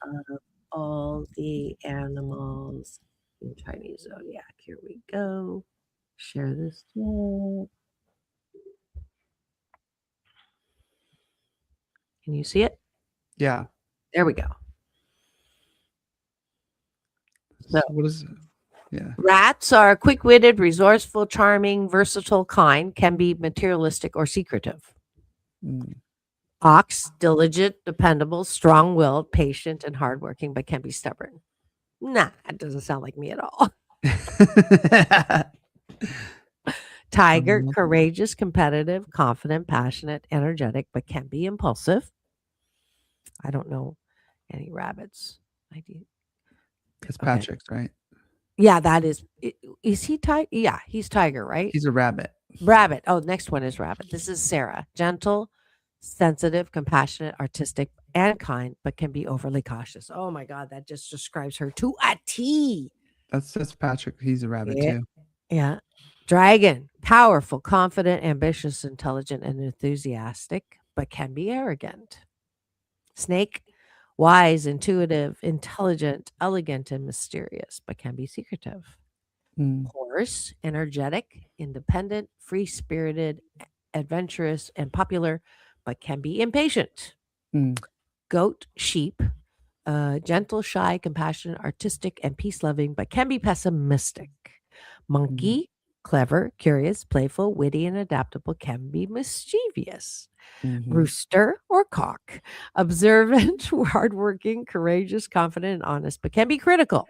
of all the animals in Chinese zodiac. Here we go. Share this chat. Can you see it? Yeah. There we go. So what is it? Yeah. Rats are quick-witted, resourceful, charming, versatile, kind, can be materialistic or secretive. Mm. Ox, diligent, dependable, strong-willed, patient, and hardworking, but can be stubborn. Nah, that doesn't sound like me at all. Tiger, courageous, competitive, confident, passionate, energetic, but can be impulsive. I don't know any rabbits. I do. It's Okay. Patrick's, right? Yeah, that is he tiger? Yeah, he's tiger, right? He's a rabbit. Rabbit. Oh, next one is rabbit. This is Sarah. Gentle, sensitive, compassionate, artistic, and kind, but can be overly cautious. Oh my God, that just describes her to a T. That's Patrick. He's a rabbit Yeah. too. Yeah. Dragon, powerful, confident, ambitious, intelligent, and enthusiastic, but can be arrogant. Snake, wise, intuitive, intelligent, elegant, and mysterious, but can be secretive. Mm. Horse, energetic, independent, free spirited, adventurous, and popular, but can be impatient. Mm. Goat, sheep, gentle, shy, compassionate, artistic, and peace loving, but can be pessimistic. Monkey, clever, curious, playful, witty, and adaptable, can be mischievous. Mhm. Rooster or cock, observant, hardworking, courageous, confident, and honest, but can be critical.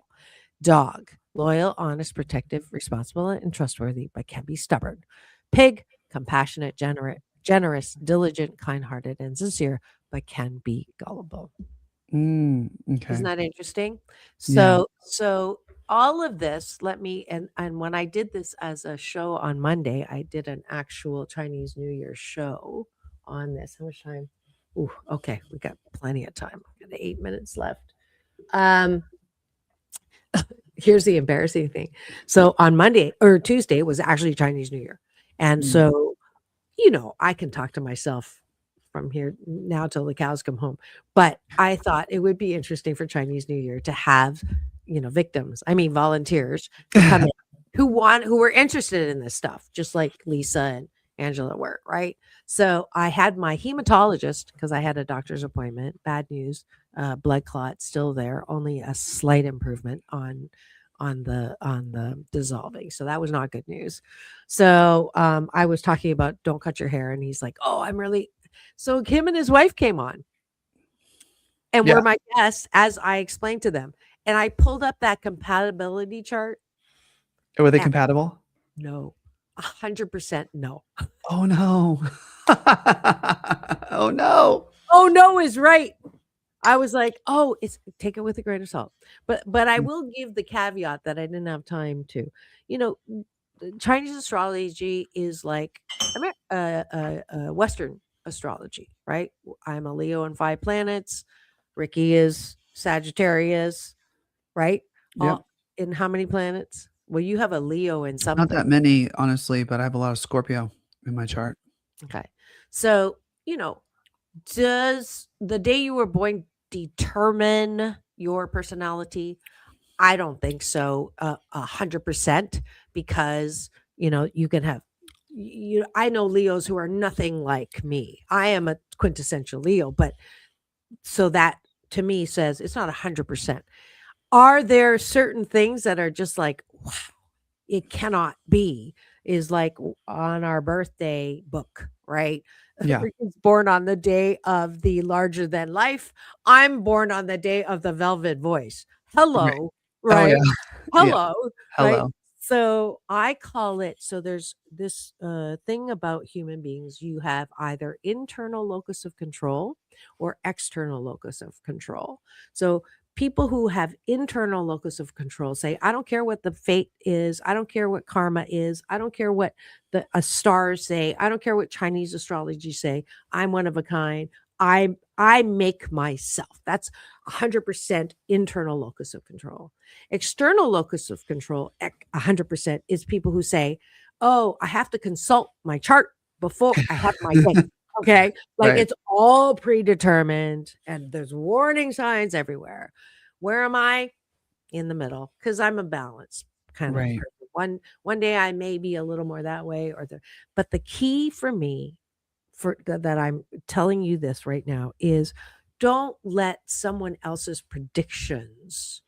Dog, loyal, honest, protective, responsible, and trustworthy, but can be stubborn. Pig, compassionate, generous, diligent, kind-hearted, and sincere, but can be gullible. Okay. Isn't that interesting? Yeah. So all of this, let me and when I did this as a show on Monday, I did an actual Chinese New Year show on this. How much time? Ooh, okay, we got plenty of time. We got 8 minutes left. Here's the embarrassing thing. So on Monday or Tuesday was actually Chinese New Year. And so, I can talk to myself from here now till the cows come home. But I thought it would be interesting for Chinese New Year to have, volunteers to come in who were interested in this stuff, just like Lisa and Angela were, right? So I had my hematologist because I had a doctor's appointment. Bad news, blood clot still there, only a slight improvement on the dissolving. So that was not good news. So I was talking about don't cut your hair, and he's like, "Oh, I'm really." So him and his wife came on, and Yeah. were my guests as I explained to them, and I pulled up that compatibility chart. Were they and compatible? No, 100% no. Oh no. Oh no. Oh no is right. I was like, oh, take it with a grain of salt. But I will give the caveat that I didn't have time to. Chinese astrology is like Western astrology, right? I'm a Leo and 5 planets. Ricky is Sagittarius, right? Yep. In how many planets? Well, you have a Leo in something. Not that many, honestly, but I have a lot of Scorpio in my chart. Okay. So, does the day you were born determine your personality? I don't think so, 100%, because you can have. I know Leos who are nothing like me. I am a quintessential Leo, but so that to me says it's not 100%. Are there certain things that are just like, wow, it cannot be? Is like on our birthday book, right? Yeah. Ricky's born on the day of the larger than life. I'm born on the day of the velvet voice. Hello, right? Oh yeah. Hello, right? Hello. So I call it, so there's this thing about human beings. You have either internal locus of control or external locus of control. So people who have internal locus of control say, I don't care what the fate is. I don't care what karma is. I don't care what the stars say. I don't care what Chinese astrology say. I'm one of a kind. I make myself. That's 100% internal locus of control. External locus of control, 100%, is people who say, oh, I have to consult my chart before I have my day. Okay. Like Right. it's all predetermined and there's warning signs everywhere. Where am I? In the middle, because I'm a balance kind Right. of person. One day I may be a little more that way but the key for me that I'm telling you this right now is don't let someone else's predictions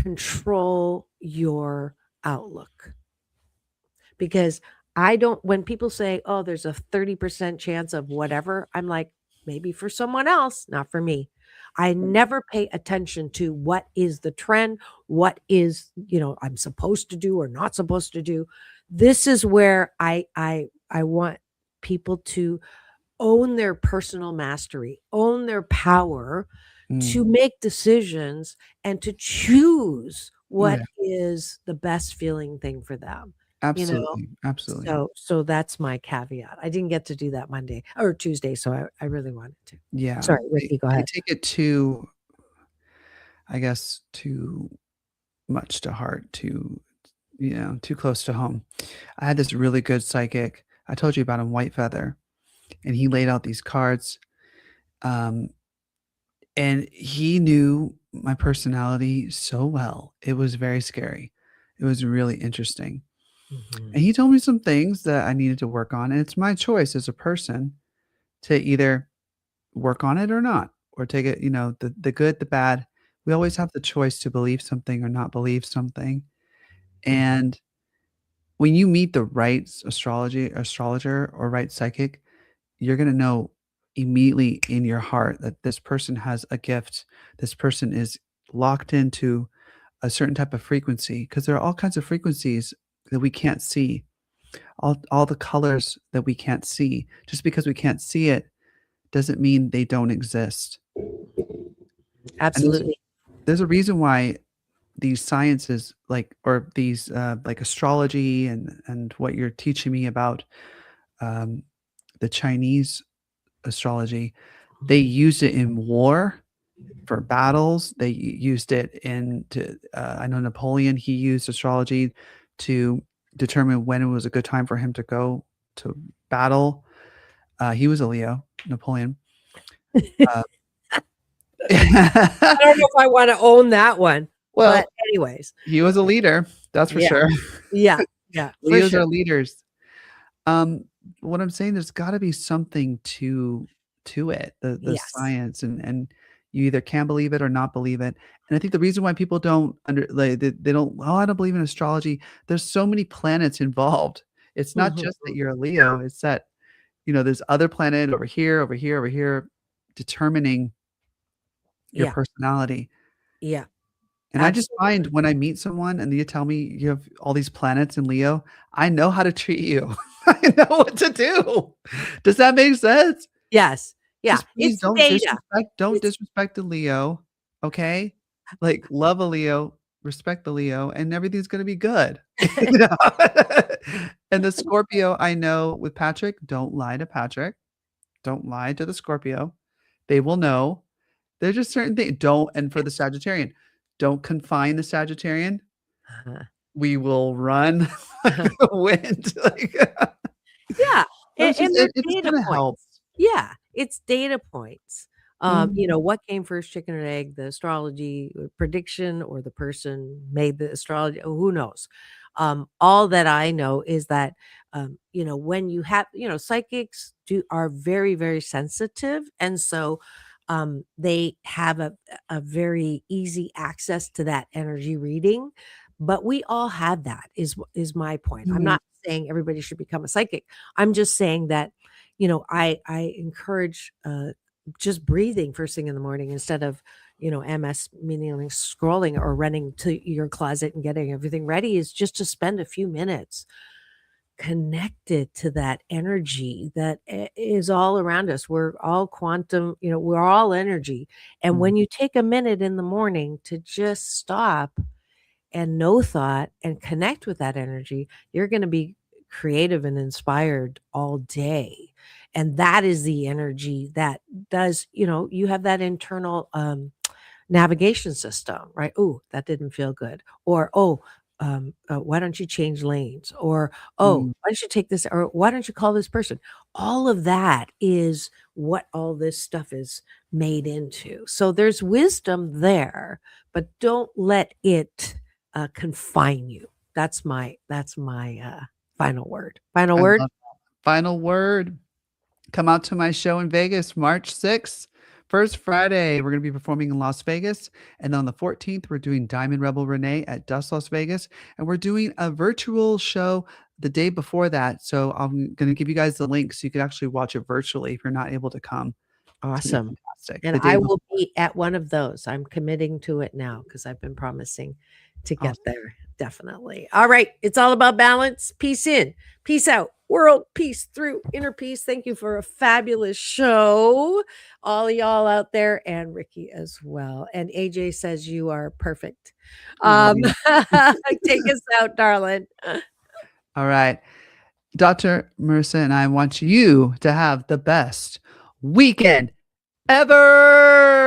control your outlook. Because when people say, oh, there's a 30% chance of whatever, I'm like, maybe for someone else, not for me. I never pay attention to what is the trend, what is, I'm supposed to do or not supposed to do. This is where I want people to own their personal mastery, own their power to make decisions and to choose Oh, what yeah. is the best feeling thing for them. You know, Absolutely. Absolutely. so that's my caveat. I didn't get to do that Monday or Tuesday, so I really wanted to. Yeah. Sorry, Ricky, go I ahead. take it too, I guess, too much to heart, too close to home. I had this really good psychic. I told you about him, White Feather, and he laid out these cards. Um, and he knew my personality so well. It was very scary. It was really interesting. Mhm. And he told me some things that I needed to work on. And it's my choice as a person to either work on it or not, or take it, the good, the bad. We always have the choice to believe something or not believe something. Mhm. And when you meet the right astrologer or right psychic, you're going to know immediately in your heart that this person has a gift. This person is locked into a certain type of frequency, because there are all kinds of frequencies that we can't see, all the colors that we can't see. Just because we can't see it doesn't mean they don't exist. And Absolutely. there's a reason why these sciences, or these like astrology and what you're teaching me about, um, the Chinese astrology, they used it in war for battles. They used it I know Napoleon, he used astrology to determine when it was a good time for him to go to battle. He was a Leo, Napoleon. Uh, I don't know if I want to own that one, well, but anyways, he was a leader, that's for yeah, sure. yeah, yeah, for Leos sure. are leaders. Um, what I'm saying, there's got to be something to it, the Yes. science, and you either can believe it or not believe it. And I think the reason why people don't they don't, oh, I don't believe in astrology. There's so many planets involved. It's not Mhm. just that you're a Leo. It's that there's other planet over here, over here, over here, determining your Yeah, personality. yeah, And I just find absolutely. when I meet someone and you tell me you have all these planets in Leo, I know how to treat you. I know what to do. Does that make sense? Yes. Yeah, Just please it's data. don't It's disrespect the Leo, okay? Like, love a Leo, respect the Leo, and everything's gonna be good. You know? And the Scorpio, I know with Patrick, don't lie to Patrick. Don't lie to the Scorpio. They will know. There's just certain things. Don't, and for the Sagittarian, don't confine the Sagittarian. Uh-huh. We will run like Uh-huh. the wind. Like, Yeah, so it's just and they're it just data kinda points. helps. Yeah, it's data points. Mhm. What came first, chicken or egg, the astrology prediction or the person made the astrology? Who knows? All that I know is that when you have, psychics are very, very sensitive, and so they have a very easy access to that energy reading. But we all have that. Is my point. I'm Mhm. not saying everybody should become a psychic. I'm just saying that, I encourage just breathing first thing in the morning instead of, MS, meaning like scrolling or running to your closet and getting everything ready, is just to spend a few minutes connected to that energy that is all around us. We're all quantum, we're all energy. And Mhm. when you take a minute in the morning to just stop and no thought and connect with that energy, you're going to be creative and inspired all day. And that is the energy that does, you have that internal navigation system, right? Oh, that didn't feel good. Or, oh, why don't you change lanes? Or, oh, Mhm. why don't you take this? Or why don't you call this person? All of that is what all this stuff is made into. So there's wisdom there, but don't let it confine you. That's my final word. Final I word. love final word. Come out to my show in Vegas, March 6th. First Friday, we're going to be performing in Las Vegas. And then on the 14th, we're doing Diamond Rebel Renee at Dust Las Vegas. And we're doing a virtual show the day before that. So I'm going to give you guys the link so you can actually watch it virtually if you're not able to come. Awesome. Fantastic. And I will be at one of those. I'm committing to it now because I've been promising to get there. Definitely. All right. It's all about balance. Peace in, peace out, world peace through, inner peace. Thank you for a fabulous show. All y'all out there, and Ricky as well. And AJ says you are perfect. Take us out, darling. All right. Dr. Marissa and I want you to have the best weekend ever.